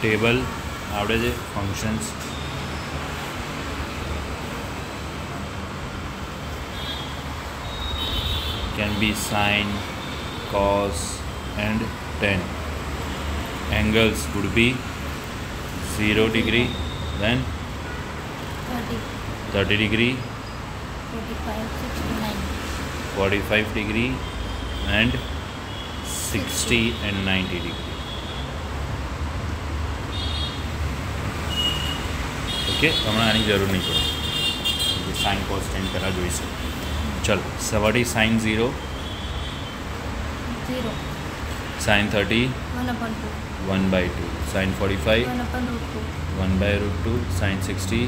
Table આવડે છે functions can be sine, cos and tan. Angles would be 0 degree, then 30 degree, 45 degree and 60 and 90 degree. Okay हमें आनी जरूर नहीं पड़े साइन कॉस टेन पहला જોઈ છે चलो so what is sin 0 sin 30 1 by 2 sin 45 1 by root 2 sin 60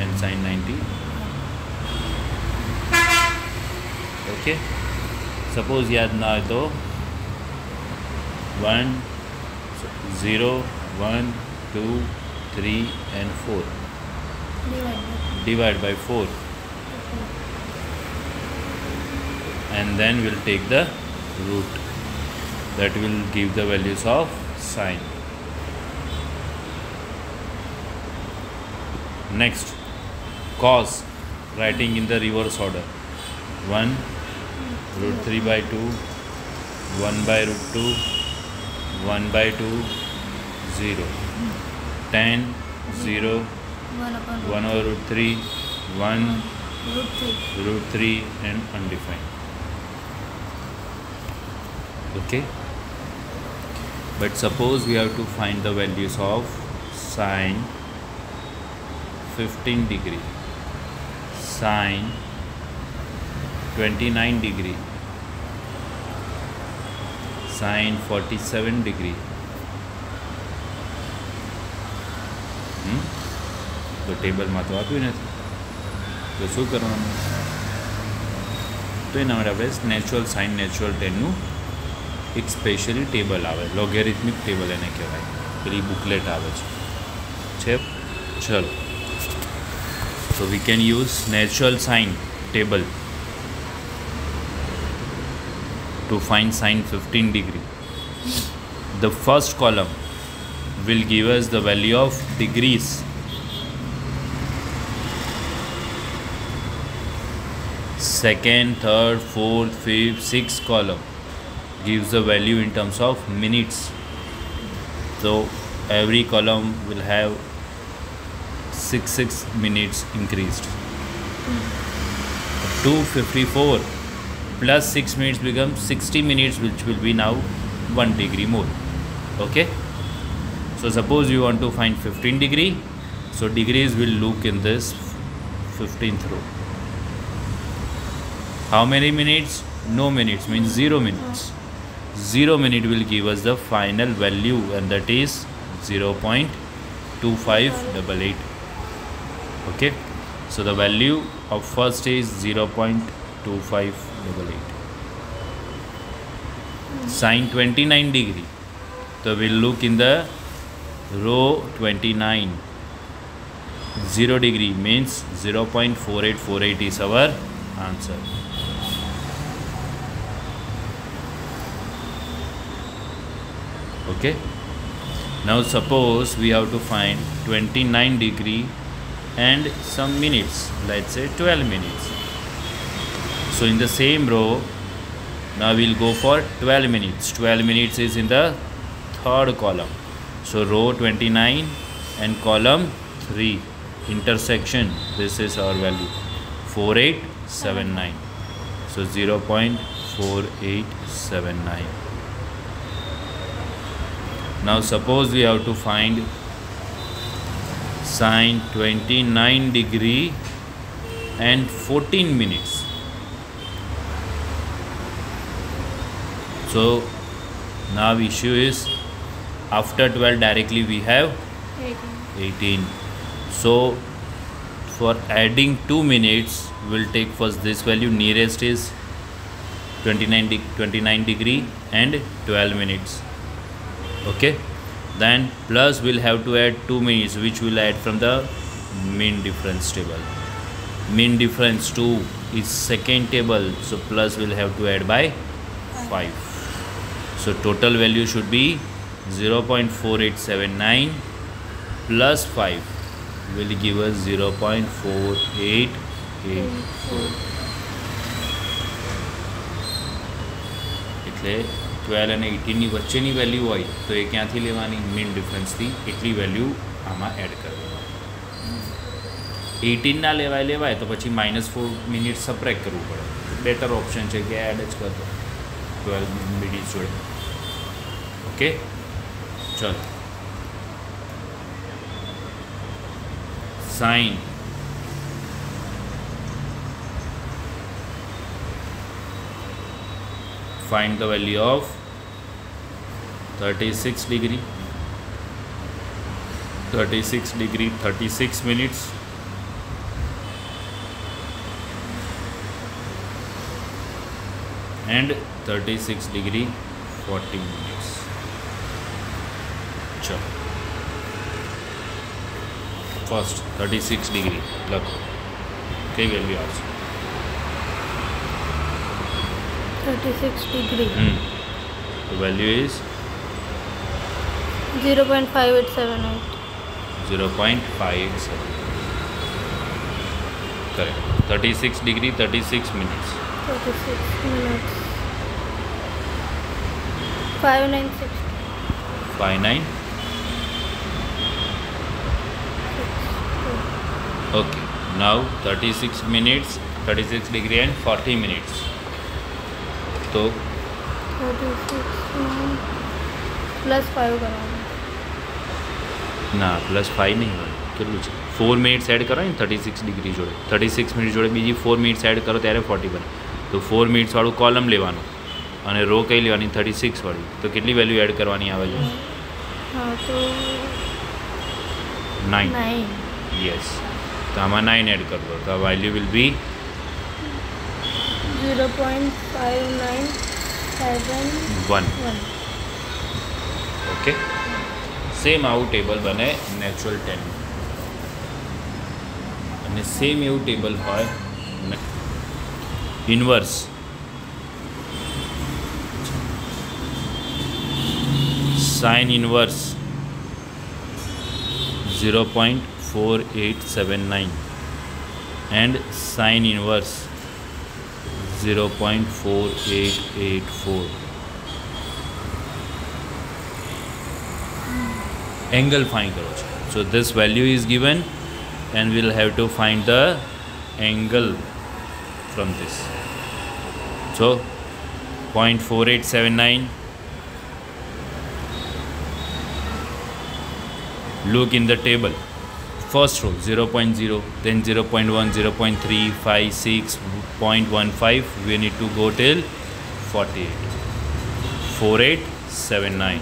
and sin 90 okay suppose याद ना हो तो 1 0 1 2 3 and 4 divide by 4 and then we'll take the root that will give the values of sine. Next cos, writing in the reverse order 1 root 3 by 2 1 by root 2 1 by 2 0 tan 0 1 over root 3 1 root 3 and undefined. Okay, but suppose we have to find the values of sine 15 degree, sine 29 degree, sine 47 degree. तो table में तो आप्યું નથી तो શું કરવાનું તો એના માટે આપણે નેચરલ સાઇન નેચરલ ટેનનું એક સ્પેશિયલી ટેબલ આવે લોગેરિથમિક ટેબલ એને કહેવાય પેલી બુકલેટ આવે છે ચલો so we can use natural sine table to find sine 15 degree. The first column will give us the value of degrees. Second, third, fourth, fifth, sixth column gives the value in terms of minutes. So every column will have 6 minutes increased. 254 plus 6 minutes becomes 60 minutes, which will be now 1 degree more. Okay, so suppose you want to find 15 degree, so degrees will look in this 15th row. How many minutes? No minutes, means 0 minutes. 0 minute will give us the final value, and that is 0.2588. Okay, so the value of first is 0.2588. Sine 29 degree, so we'll look in the row 29. 0 degree means 0.4848 is our answer. Okay, now suppose we have to find 29 degree and some minutes, let's say 12 minutes. So in the same row, now we'll go for 12 minutes. 12 minutes is in the third column. So row 29 and column 3 intersection, this is our value 4879. So 0.4879. Now suppose we have to find sine 29 degree and 14 minutes. So now issue is after 12 directly we have 18. So for adding 2 minutes we'll take first this value, nearest is 29 degree and 12 minutes. Okay, then plus we'll have to add 2 minutes, which will add from the mean difference table. Mean difference 2 is second table, so plus we'll have to add by 5. So total value should be 0.4879 plus 5 will give us 0.4884. એટલે 12 અને 18ની વચ્ચેની value હોય તો એ ક્યાંથી લેવાની? Mean ડિફરન્સથી એટલી value આમાં add કરવાની. 18 ના લેવાય તો પછી -4 મિનિટ સબટ્રેક્ટ કરવું પડે. બેટર ઓપ્શન છે કે એડ જ કરતો 12 મિનિટ જોડે. ઓકે, ચલો. Sine find the value of 36 degree 36 minutes and 36 degree 40 minutes. चलो फर्स्ट 36 डिग्री लखो कई value uh 36 degree. The value is 0.5878. 0.587. Correct. 36 degree 36 minutes. 36 minutes. 5960. 59. Okay. Now 36 minutes, 36 degree and 40 minutes. तो 36 +5 कराना. ના +5 નહીં હોય. કેટલું છે? 4 મિનિટ્સ એડ કરો ને 36 ડિગ્રી જોડે. 36 મિનિટ જોડે બીજી 4 મિનિટ્સ એડ કરો ત્યારે 40 બને. તો 4 મિનિટ્સવાળું કોલમ લેવાનું અને રો કઈ લેવાની? 36 વાળી. તો કેટલી વેલ્યુ એડ કરવાની આવે છે? हाँ तो 9. 9. યસ. તો આમાં 9 એડ કરી દો તો value will be 0.5971. Okay. Same આવું ટેબલ બને નેચરલ 10 અને સેમ એવું ટેબલ હોય inverse. Sine inverse 0.4879 and sin inverse 0.4884. Angle find karo chhe. So this value is given and we'll have to find the angle from this. So 0.4879. Look in the table. First row 0.0, then 0.1, 0.3, 5, 6, 0.15. We need to go till 48. 4879.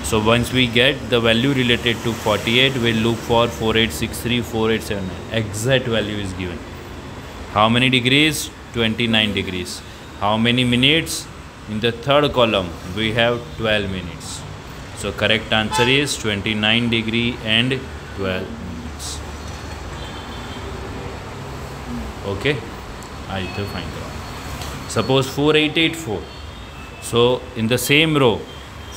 So once we get the value related to 48, we'll look for 4863, 4879. Exact value is given. How many degrees? 29 degrees. How many minutes? In the third column, we have 12 minutes. So correct answer is 29 degree and 12 minutes. Okay, I need to find out. Suppose 4884. So in the same row,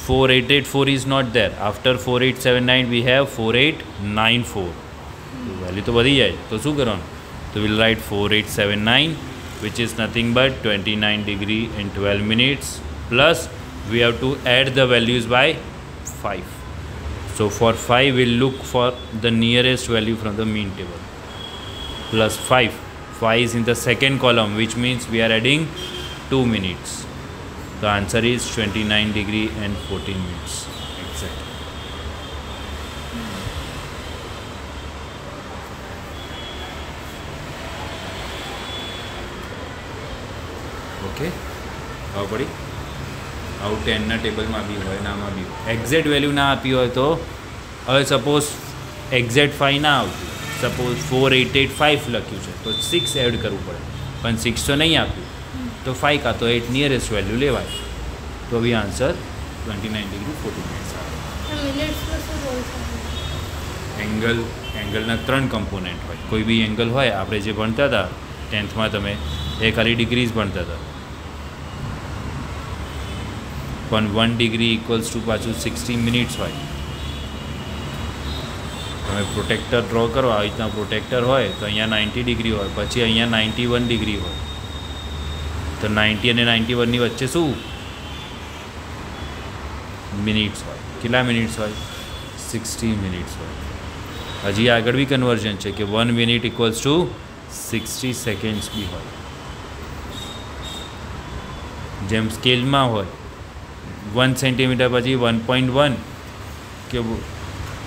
4884 is not there. After 4879 we have 4894. Value तो बढ़ी जाए तो शू करो? तो we'll write 4879, which is nothing but 29 degree and 12 minutes. Plus we have to add the values by 5. So for 5 we'll look for the nearest value from the mean table. Plus 5. 5 is in the second column, which means we are adding 2 minutes. The answer is 29 degree and 14 minutes. Exactly. Okay. How about it? આવું 10ના ટેબલમાં બી હોય ને આમાં બી exact value ના આપી હોય તો હવે સપોઝ એક્ઝેક્ટ 5 ના આવતું, સપોઝ 4885 લખ્યું છે તો 6 એડ કરવું પડે, પણ 6 તો નહીં આપ્યું તો 5 કાં તો 8 નિયરેસ્ટ વેલ્યુ લેવાય. તો બી આન્સર 29 ડિગ્રી 40 મિનિટ્સ આવે. એંગલના 3 કમ્પોનેન્ટ હોય. કોઈ બી એંગલ હોય, આપણે જે ભણતા હતા 10thમાં તમે એ ખાલી ડિગ્રીઝ ભણતા હતા. પણ 1 ડિગ્રી ઇક્વલ્સ ટુ પાછું 60 મિનિટ્સ હોય. તમે પ્રોટેક્ટર ડ્રો કરો, આવી રીતના પ્રોટેક્ટર હોય તો અહીંયા 90 ડિગ્રી હોય, પછી અહીંયા 91 ડિગ્રી હોય, તો 90 અને 91ની વચ્ચે શું મિનિટ્સ હોય? કેટલા મિનિટ્સ હોય? 60 મિનિટ્સ હોય. હજી આગળ બી કન્વર્ઝન છે કે 1 મિનિટ ઇક્વલ્સ ટુ 60 સેકન્ડ્સ બી હોય. જેમ સ્કેલમાં હોય 1 સેન્ટીમીટર પછી 1.1 કે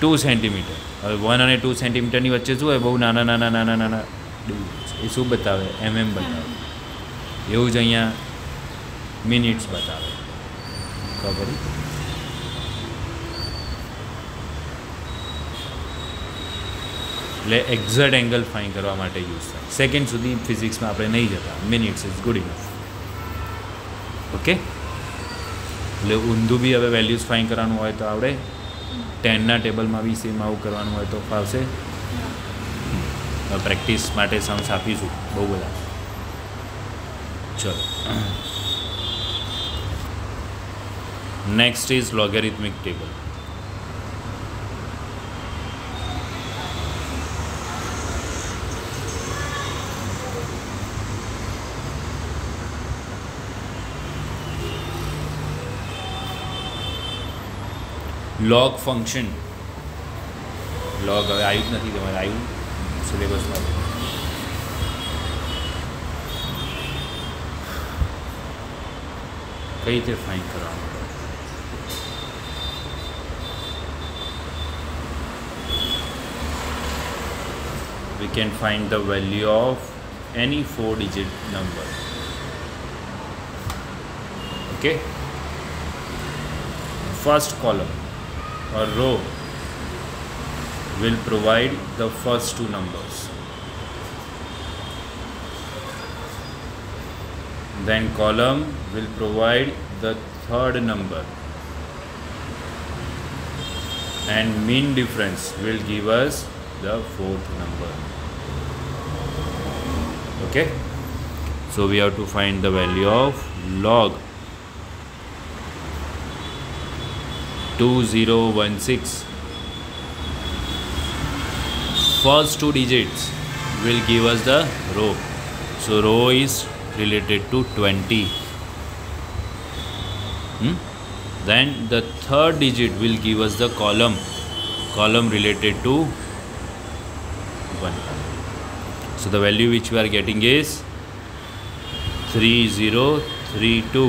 2 સેન્ટીમીટર. હવે 1 અને 2 સેન્ટીમીટરની વચ્ચે શું હોય? બહુ નાના નાના નાના નાના. એ શું બતાવે? બતાવે. એવું જ અહીંયા મિનિટ્સ બતાવે. ખબર? એટલે એક્ઝેક્ટ એંગલ ફાઇન કરવા માટે યુઝ થાય. સેકન્ડ સુધી ફિઝિક્સમાં આપણે નહીં જતા. Minutes is good enough. Okay, એટલે ઊંધું બી હવે વેલ્યુઝ ફાઇન કરવાનું હોય તો આવડે. 10ના ટેબલમાં બી સેમ આવું કરવાનું હોય તો ફાવશે. પ્રેક્ટિસ માટે સમ્સ આપીશું બહુ બધા. ચલો, next is logarithmic table. Log function. Log હવે આવ્યું જ નથી તમારે, આવ્યું સિલેબસમાં. કઈ રીતે ફાઇન કરવાનું? We can find the value of any 4-digit number. Okay, first column or row will provide the first two numbers, then column will provide the third number, and mean difference will give us the fourth number. Okay, so we have to find the value of log 2016. First two digits will give us the row. So row is related to 20. Then the third digit will give us the column. Column related to 1. So the value which we are getting is 3032.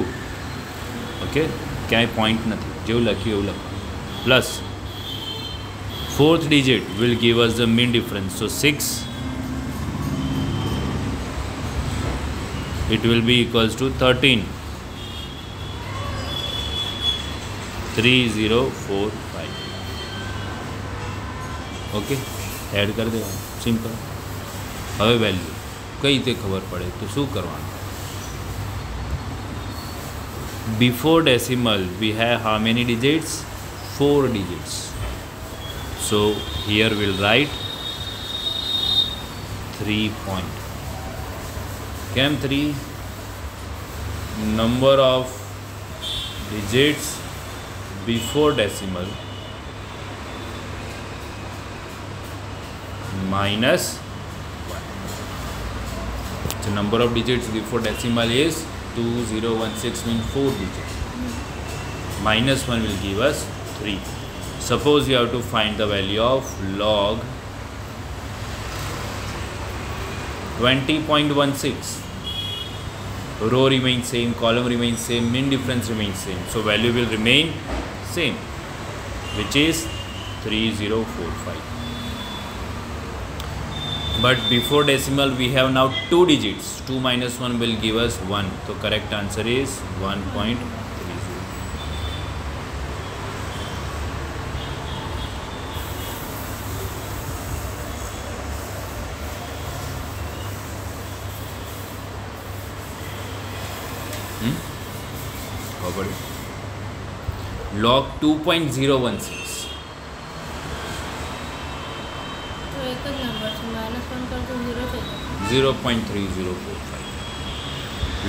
Okay, क्या point નથી, જેવું લખ્યું એવું લખો. Plus fourth digit will give us the mean difference. So 6, it will be equals to 13. 3045. Okay, add કરી દેવાનું, simple. હવે value કઈ રીતે ખબર પડે તો શું કરવાનું? Before decimal we have how many digits? 4 digits. So here we'll write 3 point. Cam 3? Number of digits before decimal minus 1. So number of digits before decimal is 2016, means 4 digits. Minus 1 will give us 3. Suppose you have to find the value of log 20.16. Row remains same, column remains same, mean difference remains same. So value will remain same, which is 3045. But before decimal we have now 2 digits. 2 minus 1 will give us 1. So correct answer is 1.30. Log 2.016. તો એક જ number છે, -1 કરતો 0 છે. 0.3045.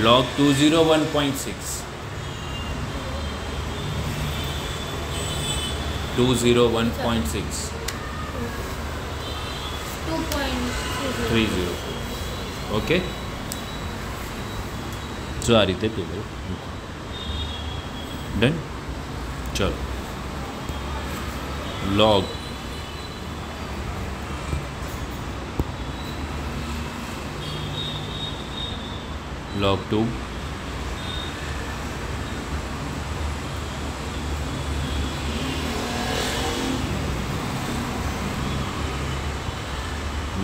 Log 201.6. 201.6 304. Okay, જો આ રીતે table done. ચલો, log log 2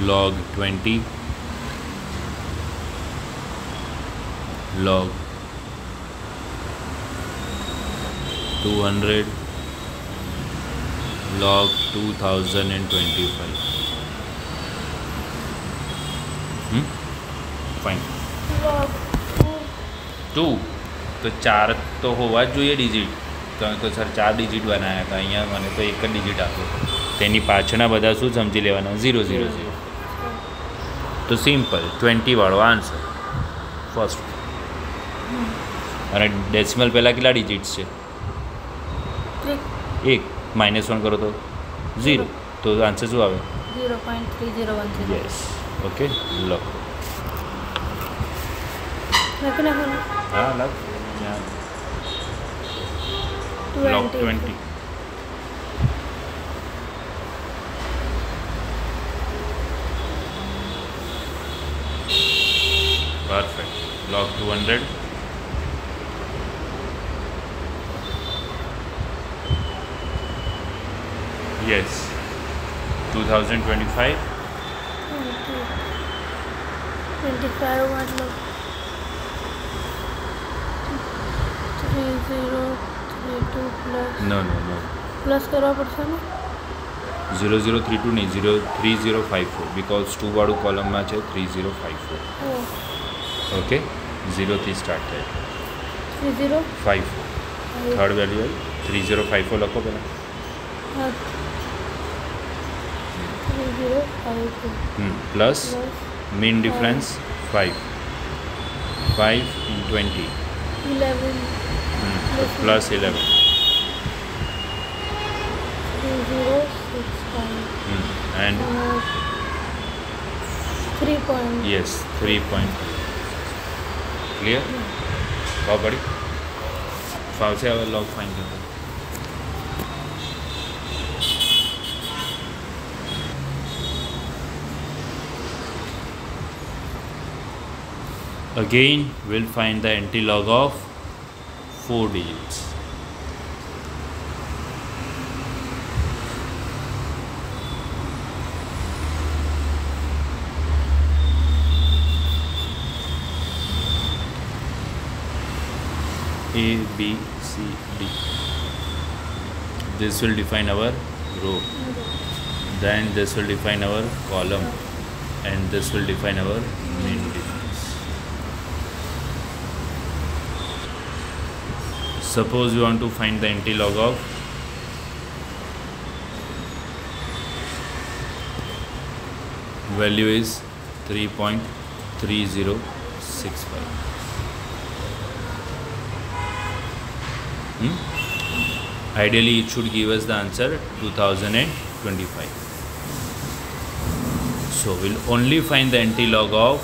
log 20 log 200 log 2025. Fine. Two તો 4 તો હોવા જ જોઈએ ડિજિટ, તો સર 4 ડિજિટ બનાવ્યા હતા, અહીંયા મને તો એક જ ડિજિટ આપ્યો. તેની પાછળના બધા શું સમજી લેવાના? 0 0 0. તો સિમ્પલ 20 વાળો આન્સર ફર્સ્ટ. અને ડેસિમલ પહેલાં કેટલા ડિજિટ્સ છે? 1. -1 કરો તો 0, તો આન્સર શું આવે? 0.3010. યસ. ઓકે, લો. હા, લખ. log 20. Perfect. log 200 yes 2025 25 मतलब 3032 प्लस no प्लस करवा पड़શે ને? 0032 નહીં, 3054 बिकॉज 2 વાળું કોલમમાં છે 3054. ઓકે, 0 થી સ્ટાર્ટ થાય 3054 થર્ડ વેલ્યુ 3054 લખો પહેલાં. 3054 plus mean difference 5 in 20 11 plus 11 3065 and 3 point yes 3.3. Clear? ભાવ પડી? ફાવશે હવે લોગ ફાઇન કરતા. Again we'll find the antilog of 4 digits. A, B, C, D. This will define our row. Then this will define our column. And this will define our mean difference. Suppose you want to find the antilog of value is 3.3065. Ideally it should give us the answer 2025. So we'll only find the antilog of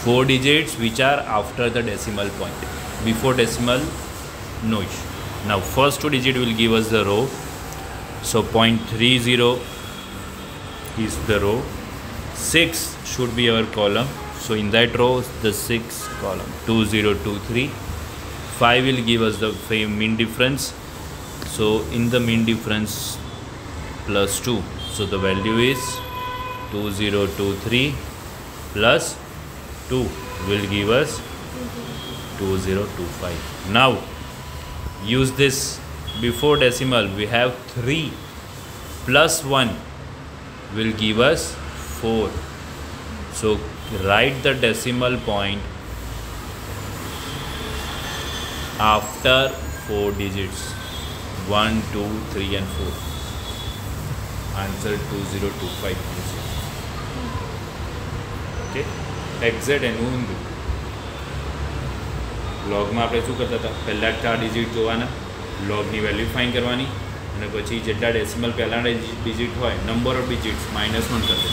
4 digits which are after the decimal point. Before decimal, no issue. Now first 2 digit will give us the row. So 0.30 is the row. 6 should be our column. So in that row, the 6th column 2023. 5 will give us the mean difference. So in the mean difference plus 2. So the value is 2023 plus 2 will give us 2025. Now use this before decimal. We have 3 plus 1 will give us 4. So write the decimal point after 4 digits 1, 2, 3 and 4. Answer 2025. Okay, exact એનું ઊંધું. બ્લોગમાં આપણે શું કરતા હતા? પહેલાં 4 digit જોવાના, લોગની value fine કરવાની અને પછી જેટલા ડેસિમલ પહેલાંના ડિજિટ હોય નંબર ઓફ ડિજિટ્સ -1 કરી દે.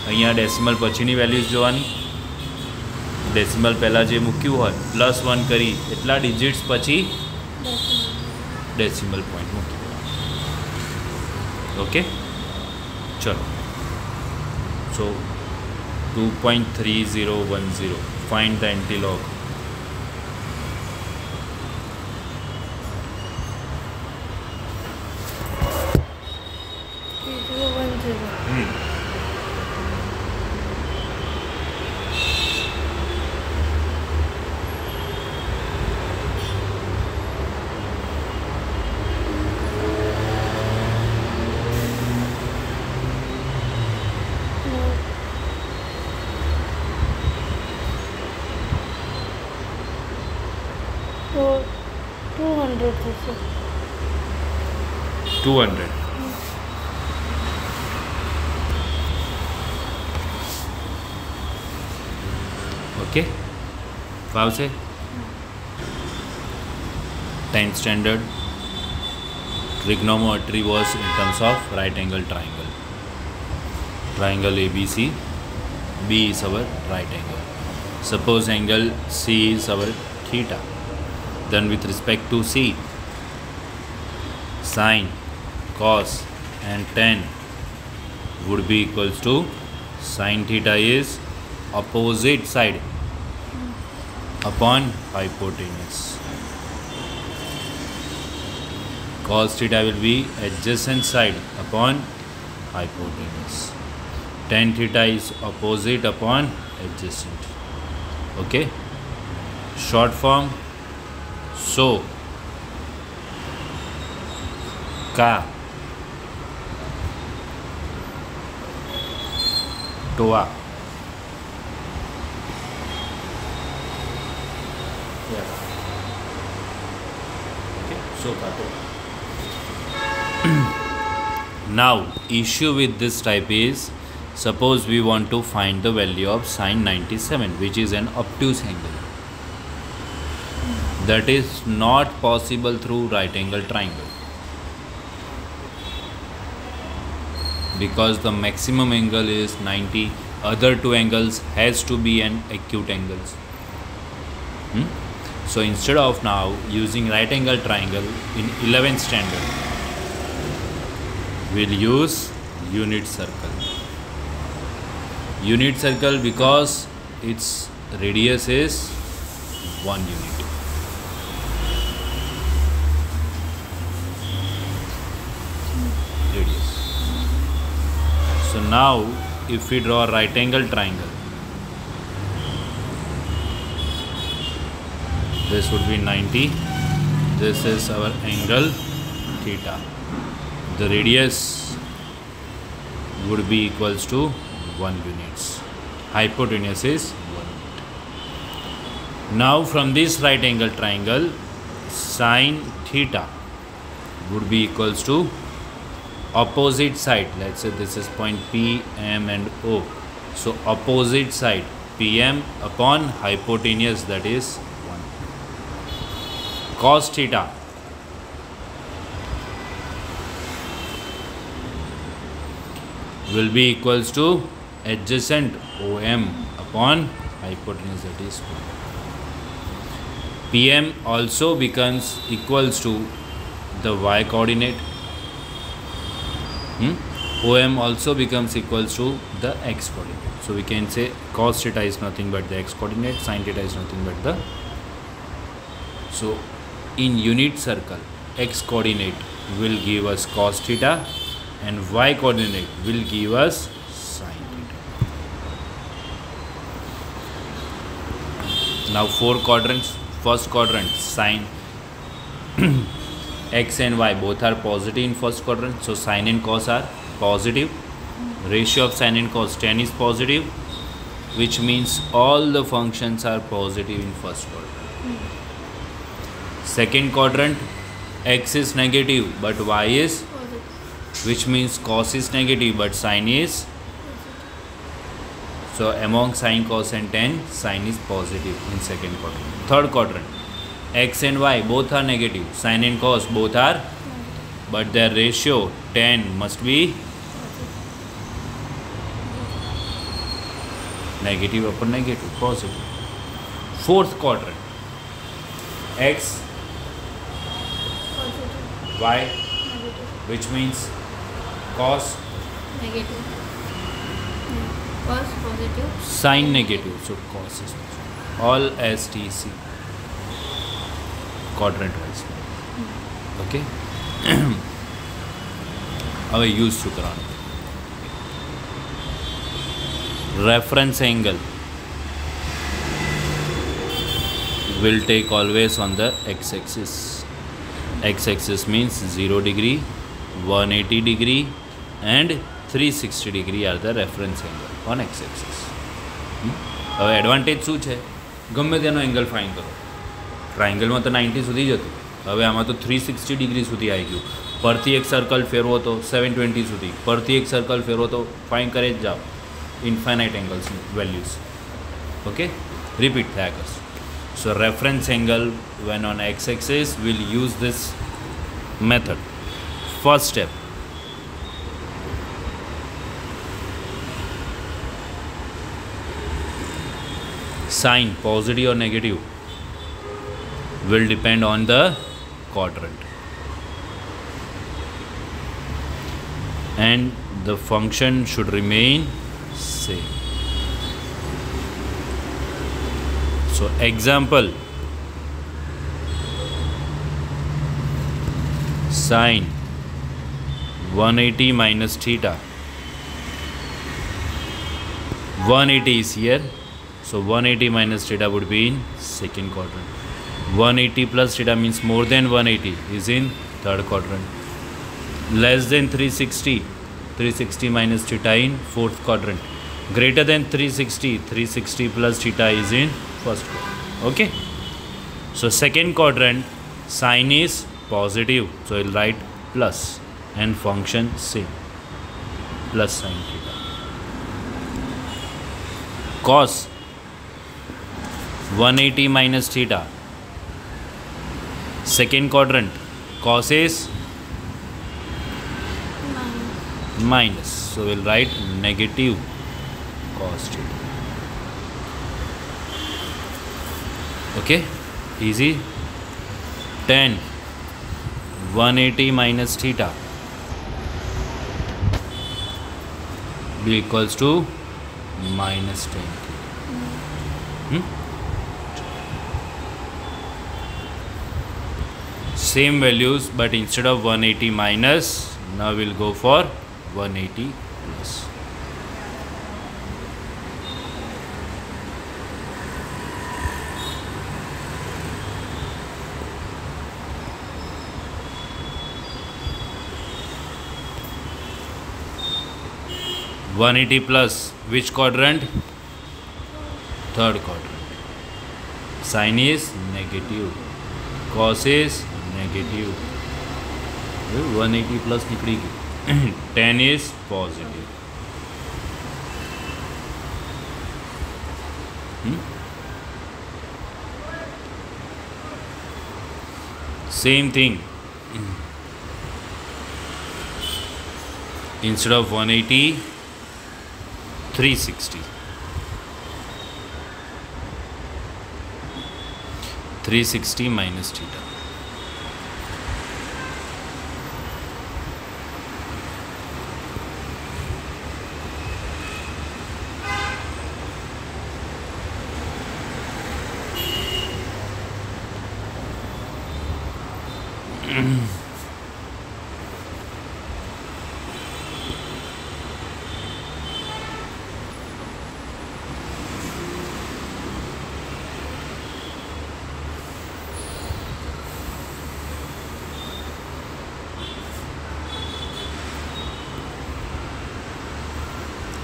અહીંયા ડેસિમલ પછીની વેલ્યુઝ જોવાની. ડેસિમલ પહેલાં જે મૂક્યું હોય +1 કરી એટલા ડિજિટ્સ પછી ડેસિમલ પોઈન્ટ મૂકી દેવાનું. ઓકે, ચલો. સો 2.3010 find the antilog. तो 200 થશે. 200. ઓકે, ફાવશે. 10th standard trigonometry was in terms of right angle triangle. Triangle ABC, B is our right angle. Suppose angle C is our theta. Then with respect to C, sine, cos and tan would be equals to sine theta is opposite side upon hypotenuse. Cos theta will be adjacent side upon hypotenuse. Tan theta is opposite upon adjacent. Okay, short form. So का टोआ so का टोआ. Now issue with this type is, suppose we want to find the value of sine 97, which is an obtuse angle. That is not possible through right angle triangle, because the maximum angle is 90. Other two angles has to be an acute angles. So instead of now using right angle triangle in 11th standard, we'll use unit circle. Unit circle because its radius is 1 unit. Radius. So now if we draw a right angle triangle, this would be 90. This is our angle theta. The radius would be equals to 1 units. Hypotenuse is 1 unit. Now from this right angle triangle, sine theta would be equals to opposite side. Let's say this is point P, M and O. So opposite side PM upon hypotenuse, that is 1. Cos theta will be equals to adjacent OM upon hypotenuse, that is 1. PM also becomes equals to the y coordinate. OM also becomes equals to the x coordinate. So we can say cos theta is nothing but the x coordinate, sin theta is nothing but the. So in unit circle, x coordinate will give us cos theta and y coordinate will give us sin theta. Now 4 quadrants. First quadrant, sine x and y both are positive in first quadrant, so sine and cos are positive. Ratio of sine and cos 10 is positive, which means all the functions are positive in first quadrant. Second quadrant, x is negative but y is, which means cos is negative but sine is. So among sine, cos and tan, sine is positive in second quadrant. Third quadrant, X and Y both are negative. Sin and cos both are, but their ratio tan must be negative upon negative, positive. Fourth quadrant. X, positive, Y, negative, which means cos, negative, cos positive, sin negative. So cos is all STC quadrant wise. Okay. હવે use શું કરવાનું? Reference angle will take always on the x-axis. X-axis means 0 degree, 180 degree and 360 degree are the reference angle on x-axis. હવે advantage શું છે? ગમે તેનો angle fine કરો. ટ્રાયંગલમાં તો 90 સુધી જ હતું, હવે આમાં તો 360 ડિગ્રી સુધી આવી ગયું. પરથી એક સર્કલ ફેરવો તો 720 સુધી, પરથી એક સર્કલ ફેરવો તો ફાઇન કરે જ જાઓ. Infinite angles values. Okay, repeat થયા કરશે. So reference angle when on x-axis will use this method. First step, sign positive or negative will depend on the quadrant, and the function should remain same. So example, sin 180 minus theta. 180 is here, so 180 minus theta would be in second quadrant. 180 plus theta means more than 180 is in third quadrant. Less than 360, 360 minus theta in fourth quadrant. Greater than 360, 360 plus theta is in first quadrant. Okay, so second quadrant sign is positive, so I'll write plus and function same, plus sin theta. Cos 180 minus theta, second quadrant cos is minus, so we'll write negative cos theta. Okay, easy. Tan 180 minus theta be equals to minus tan theta. Same values, but instead of 180 minus, now we'll go for 180 plus. One 180 plus which quadrant? Third quadrant. Sin is negative, cos is negative. 180 plus निकली गई. Tan is positive. Same thing. Instead of 180, 360. 360 minus theta.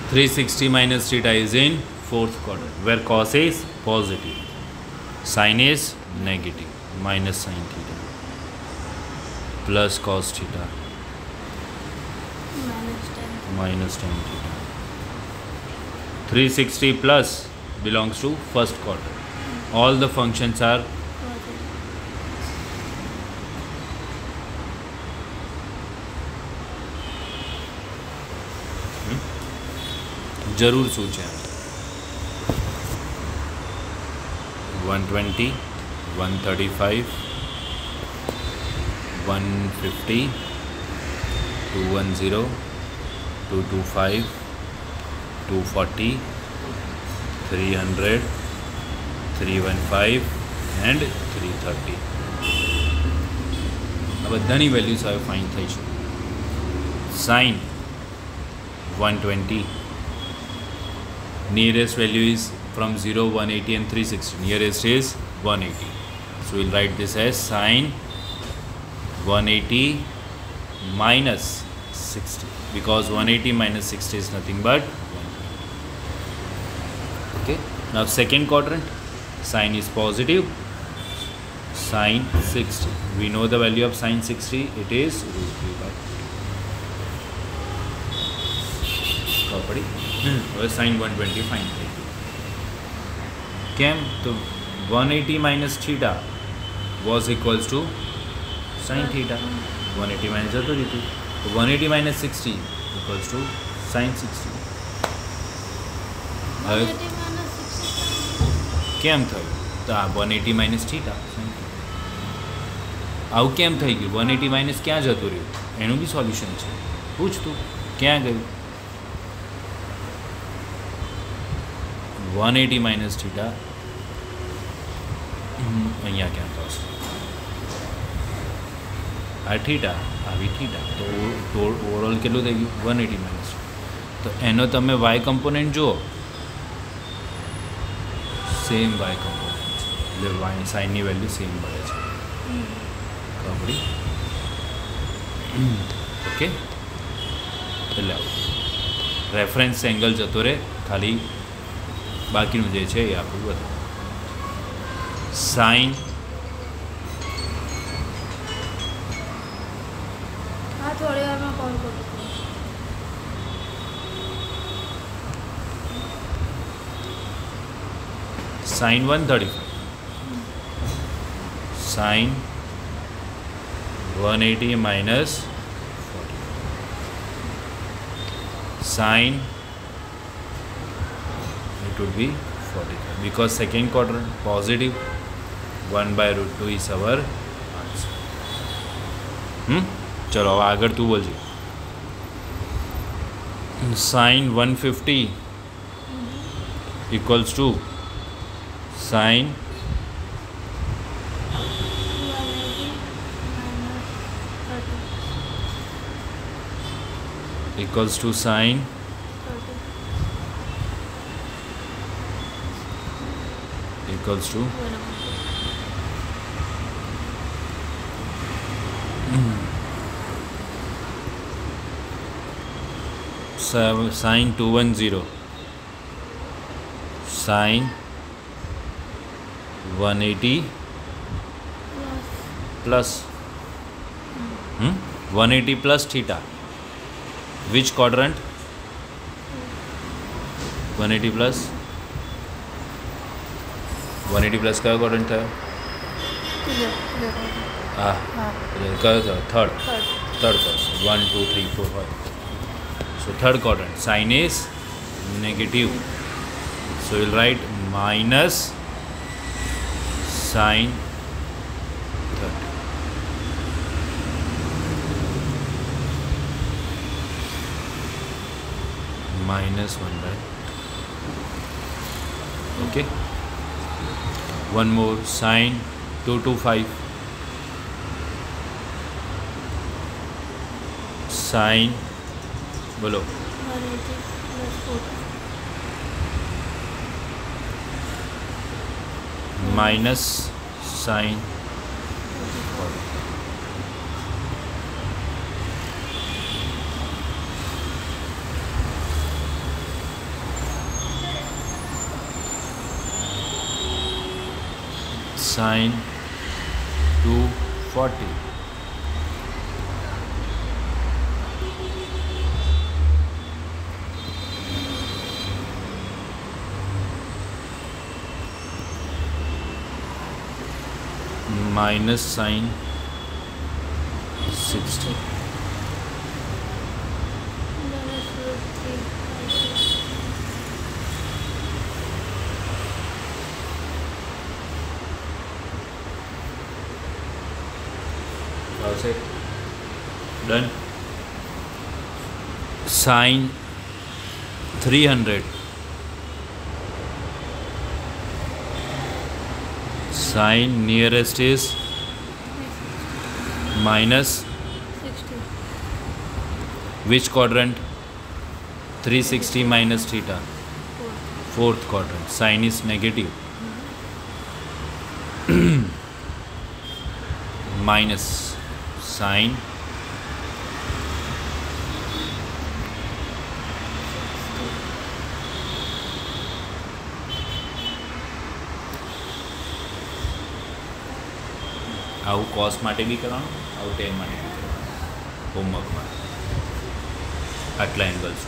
Three 360 minus theta is in fourth quadrant, where cos is positive, sin is negative, minus sin theta, plus cos theta, minus tan theta. 360 plus belongs to first quadrant. All the functions are જરૂર શું છે 120 135 150 210 225 240 300 315 and 330 આ બધાની values હવે find થઈ છે sign 120 nearest value is from 0 180 and 360 nearest is 180 so we'll write this as sin 180 minus 60 because 180 minus 60 is nothing but 120. Okay, now second quadrant sin is positive sin 60 we know the value of sin 60 it is root 3 by पड़ी હવે sin 120 fine થઈ ગયું કેમ તો 180 minus theta was equals to sin theta 180 minus જતું રહ્યું તો 180 minus 60 equals to sin 60 હવે કેમ થયું તો આ 180 માઇનસ થીટા આવું કેમ થઈ ગયું 180 માઇનસ ક્યાં જતું રહ્યું એનું બી સોલ્યુશન છે પૂછ તું ક્યાં ગયું 180 माइनस थीटा अँ क्या थशे आ थीटा આવી थीटा तो ओवरऑल के थी गयु 180 माइनस तो एनो तमे वाय कम्पोनेंट जुओ सेम वाय कम्पोनेंट એટલે वाय साइन ની વેલ્યુ सेम મળે છે ખબર ओके એટલે રેફરન્સ એંગલ જતો રહે ખાલી બાકીનું જે છે એ આપણું બધું સાઇન થોડી વારમાં કોલ કરું sign 135 sign 180 minus 40 sin it would be 45 because second quadrant positive 1 by root 2 is our answer. चलो अब आगे तू बोल sin 150 equals to sin equals to sin equals to sin 210 sin 180 plus 180 plus theta. Which quadrant? 180 plus 180 plus क्या quadrant था? क्या था? Third quadrant. 1 2 3 4 5. So third quadrant. Sin is negative. So we'll write minus sin 30. Minus 1 by. Okay. One more sin 225. Sin बोलो minus sin 40. Sin 240. Minus sin 60. આવશે. Done. Sine 300 sine nearest is minus 60. which quadrant? 360 minus theta, fourth quadrant. Sine is negative. Minus sine આવું cos માટે બી કરવાનું, આવું ten માટે બી કરવાનું હોમવર્કમાં. આટલા angles